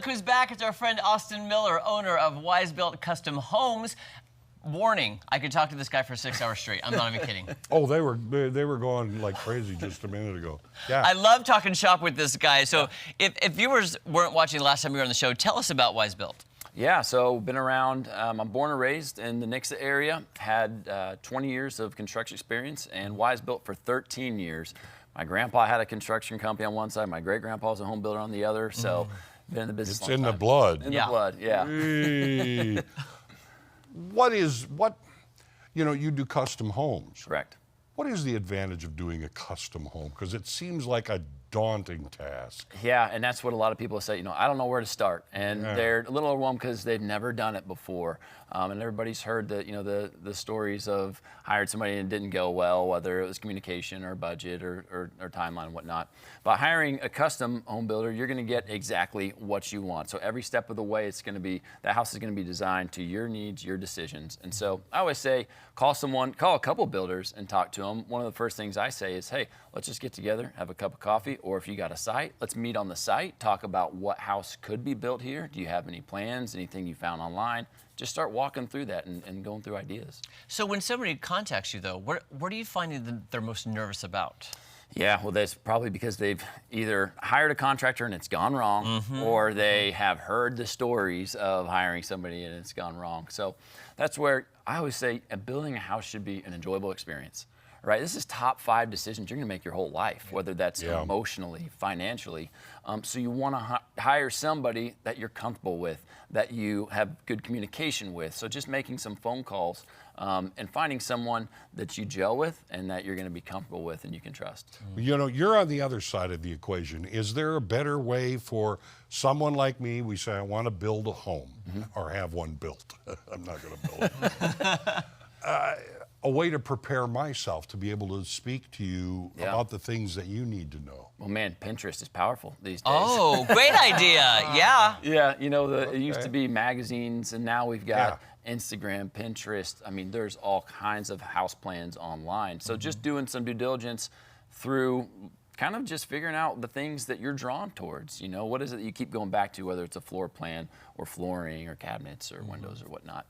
look who's back. It's our friend Austin Miller, owner of Wise Built Custom Homes. Warning, I could talk to this guy for 6 hours straight. I'm not even kidding. Oh, they were going like crazy just a minute ago. Yeah. I love talking shop with this guy. So if viewers weren't watching the last time you were on the show, tell us about Wise Built. Yeah, so been around, I'm born and raised in the Nixa area, had 20 years of construction experience, and Wise Built for 13 years. My grandpa had a construction company on one side, my great-grandpa was a home builder on the other, so been in the business It's a long in time. the blood. In the blood, yeah. Hey. You do custom homes. Correct. What is the advantage of doing a custom home? Because it seems like a daunting task. Yeah, and that's what a lot of people say, I don't know where to start. And Yeah. they're a little overwhelmed because they've never done it before. And everybody's heard the stories of hired somebody and it didn't go well, whether it was communication or budget or timeline and whatnot. By hiring a custom home builder, you're gonna get exactly what you want. So every step of the way, that house is gonna be designed to your needs, your decisions. And so I always say, call a couple builders and talk to them. One of the first things I say is, hey, let's just get together, have a cup of coffee, or if you got a site, let's meet on the site, talk about what house could be built here. Do you have any plans, anything you found online? Just start walking through that and going through ideas. So when somebody contacts you, though, what are you finding that they're most nervous about? Yeah, well, that's probably because they've either hired a contractor and it's gone wrong, or they have heard the stories of hiring somebody and it's gone wrong. So that's where I always say building a house should be an enjoyable experience. Right, this is top 5 decisions you're going to make your whole life, whether that's emotionally, financially. So you want to hire somebody that you're comfortable with, that you have good communication with. So just making some phone calls and finding someone that you gel with and that you're going to be comfortable with and you can trust. You're on the other side of the equation. Is there a better way for someone like me? We say, I want to build a home or have one built. I'm not going to build it. A way to prepare myself to be able to speak to you about the things that you need to know. Well, man, Pinterest is powerful these days. Oh, great idea. Yeah. Yeah, it used to be magazines, and now we've got Instagram, Pinterest. I mean, there's all kinds of house plans online. So just doing some due diligence through kind of just figuring out the things that you're drawn towards. What is it that you keep going back to, whether it's a floor plan or flooring or cabinets or windows or whatnot.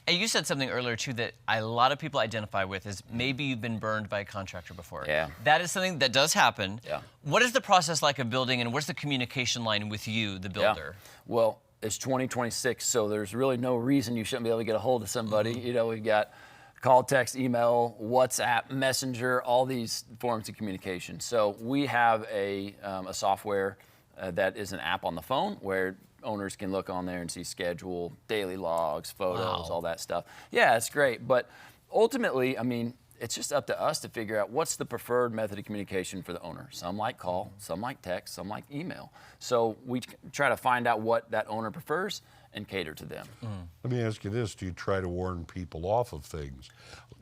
And you said something earlier, too, that a lot of people identify with is maybe you've been burned by a contractor before. Yeah. That is something that does happen. Yeah. What is the process like of building, and what's the communication line with you, the builder? Yeah. Well, it's 2026, so there's really no reason you shouldn't be able to get a hold of somebody. We've got call, text, email, WhatsApp, Messenger, all these forms of communication. So we have a software that is an app on the phone where owners can look on there and see schedule, daily logs, photos, all that stuff. Yeah, it's great. But ultimately, I mean, it's just up to us to figure out what's the preferred method of communication for the owner. Some like call, some like text, some like email. So we try to find out what that owner prefers and cater to them. Let me ask you this: do you try to warn people off of things?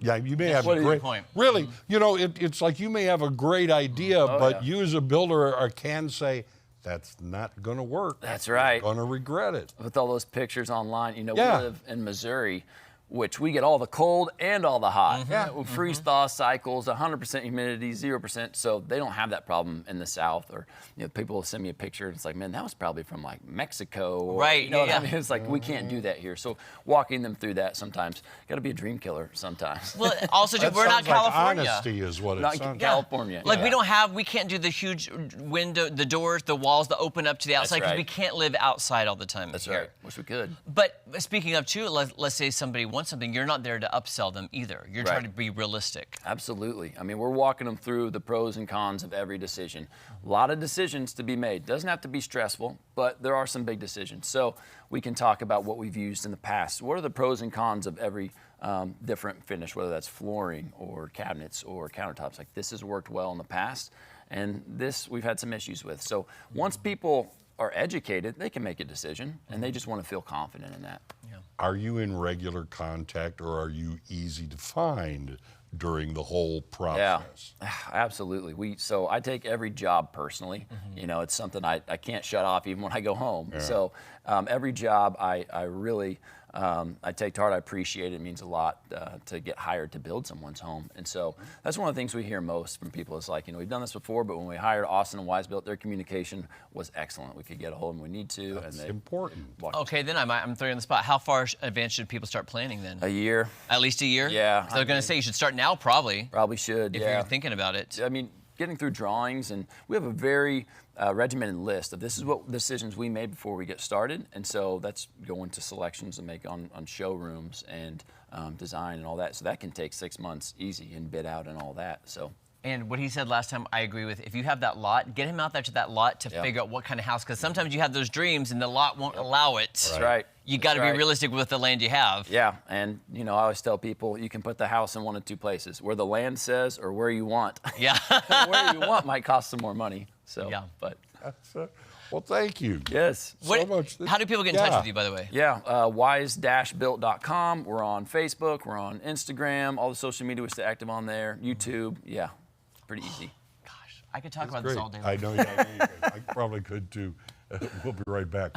Yeah, you may have What a is great your point? Really, it's like you may have a great idea, but you as a builder can say, that's not going to work. That's right. You're going to regret it. With all those pictures online, we live in Missouri, which we get all the cold and all the hot. Freeze-thaw cycles, 100% humidity, 0%. So they don't have that problem in the South. Or people will send me a picture and it's like, man, that was probably from like Mexico. Or, right. You know what I mean? It's like we can't do that here. So walking them through that sometimes got to be a dream killer sometimes. Well, also, too, we're not Sounds like California. honesty is what it Not sounds California. Like we can't do the huge window, the doors, the walls that open up to the outside because right. we can't live outside all the time. That's here. right. Wish we could. But speaking of too, let's say somebody wants something, you're not there to upsell them either. You're trying Right. to be realistic. Absolutely. I mean, we're walking them through the pros and cons of every decision. A lot of decisions to be made. Doesn't have to be stressful, but there are some big decisions. So we can talk about what we've used in the past. What are the pros and cons of every different finish, whether that's flooring or cabinets or countertops? Like this has worked well in the past, and this we've had some issues with. So once people are educated, they can make a decision, and they just want to feel confident in that. Are you in regular contact, or are you easy to find during the whole Yeah, process. absolutely. So I take every job personally. You know, it's something I can't shut off even when I go home. So every job I really I take to heart. I appreciate it. It means a lot to get hired to build someone's home. And so that's one of the things we hear most from people is like, you know, we've done this before, but when we hired Austin and Wise Built, their communication was excellent. We could get a hold of them when we need to. It's and important. Okay, then I'm throwing you on the spot. How far advance should people start planning then? A year. At least a year? Yeah, So they're going to say you should start now, probably, Probably should, if yeah. you're thinking about it. I mean, getting through drawings, and we have a very regimented list of this is what decisions we made before we get started, and so that's going to selections and make on showrooms and design and all that. So that can take 6 months easy and bid out and all that. So. And what he said last time, I agree with. If you have that lot, get him out there to that lot to figure out what kind of house. Because sometimes you have those dreams and the lot won't allow it. That's right. You got to That's be right. realistic with the land you have. Yeah, and you know, I always tell people you can put the house in one of two places: where the land says, or where you want. Yeah. Where you want might cost some more money. So, Yeah. but Well, thank you. yes. So much. How do people get in touch with you, by the way? Yeah, wise-built.com. We're on Facebook. We're on Instagram. All the social media we're still active on there. YouTube. Yeah, pretty easy. Gosh, I could talk about Great. this all day long. I know. I probably could too. We'll be right back.